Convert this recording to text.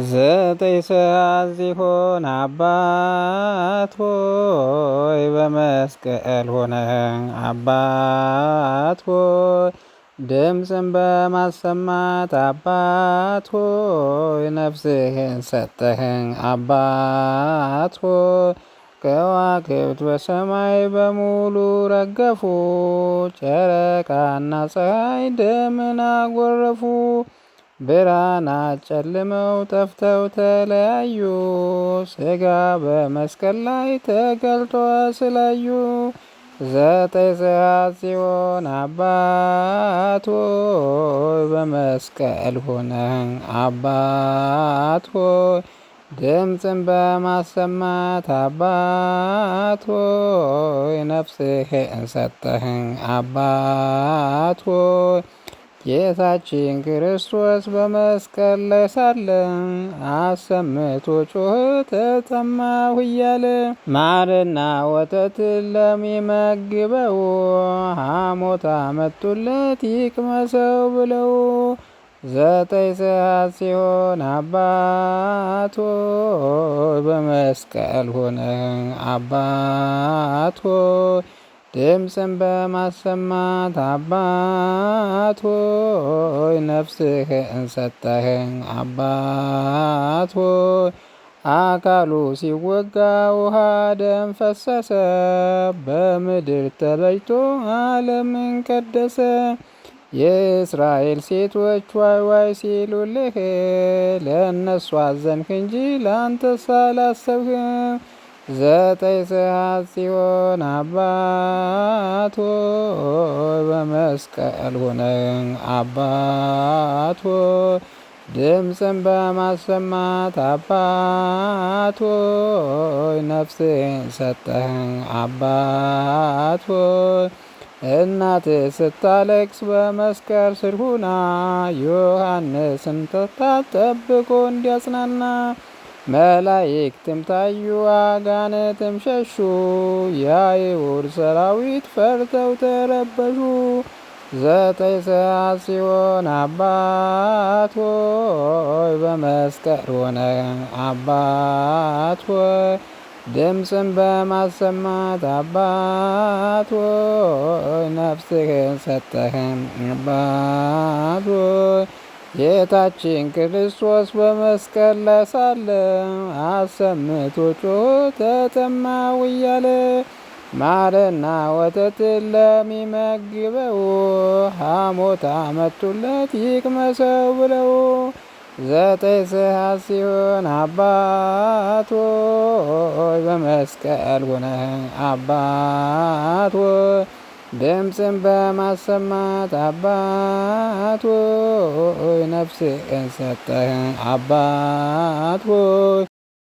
ዘጠኝ ሰዓት ሲሆን አባት ሆይ በመስቀል ሆነ። አባት ሆይ ድምፅን በማሰማት አባት ሆይ ነፍስህን ሰጠህን። አባት ሆይ ከዋክብት በሰማይ በሙሉ ረገፉ፣ ጨረቃና ፀሐይ ደምን አጎረፉ። ብርሃናት ጨልመው ጠፍተው ተለያዩ፣ ሥጋ በመስቀል ላይ ተገልጦ ስላዩ። ዘጠኝ ሰዓት ሲሆን አባት ሆይ በመስቀል ሆነህ። አባት ሆይ ድምፅን በማሰማት አባት ሆይ ነፍስህን ሰጠህን። አባት ሆይ ጌታችን ክርስቶስ በመስቀል ላይ ሳለ አሰምቶ ጮኸ ተጠማሁ እያለ። ማርና ወተትን ለሚመግበው ሐሞት አመጡለት ይቅመሰው ብለው። ዘጠኝ ሰዓት ሲሆን አባት ሆይ በመስቀል ሆነ። አባት ሆይ ድምፅን በማሰማት አባት ሆይ ነፍስህን ሰጠህን። አባት ሆይ አካሉ ሲወጋ ውሃ ደም ፈሰሰ፣ በምድር ተበጅቶ ዓለምን ቀደሰ። የእስራኤል ሴቶች ዋይ ዋይ ሲሉልህ ለእነሱ አዘንህ እንጂ ለአንተስ አላሰብህም። ዘጠኝ ሰዓት ሲሆን አባት ሆይ በመስቀል ሆነ። አባት ሆይ ድምፅን በማሰማት አባት ሆይ ነፍስህን ሰጠህን። አባት ሆይ እናትህ ስታለቅስ በመስቀል ስር ሁና ዮሐንስን ጠብቆ እንዲያጽናና። መላእክትም ታዩ አጋንንትም ሸሹ፣ የአይሁድ ሰራዊት ፈርተው ተረበሹ። ዘጠኝ ሰዓት ሲሆን አባት ሆይ በመስቀል ሆነ። አባት ሆይ ድምፅን በማሰማት አባት ሆይ ነፍስህን ሰጠህን። አባት ሆይ ጌታችን ክርስቶስ በመስቀል ላይ ሳለ አሰምቶ ጮኸ ተጠማሁ እያለ። ማርና ወተትን ለሚመግበው ሐሞት አመጡለት ይቅመሰው ብለው። ዘጠኝ ሰዓት ሲሆን አባት ሆይ በመስቀል ሆነ። አባት ሆይ ድምፅን በማሰማት አባት ሆይ ነፍስህን ሰጠህን። አባት ሆይ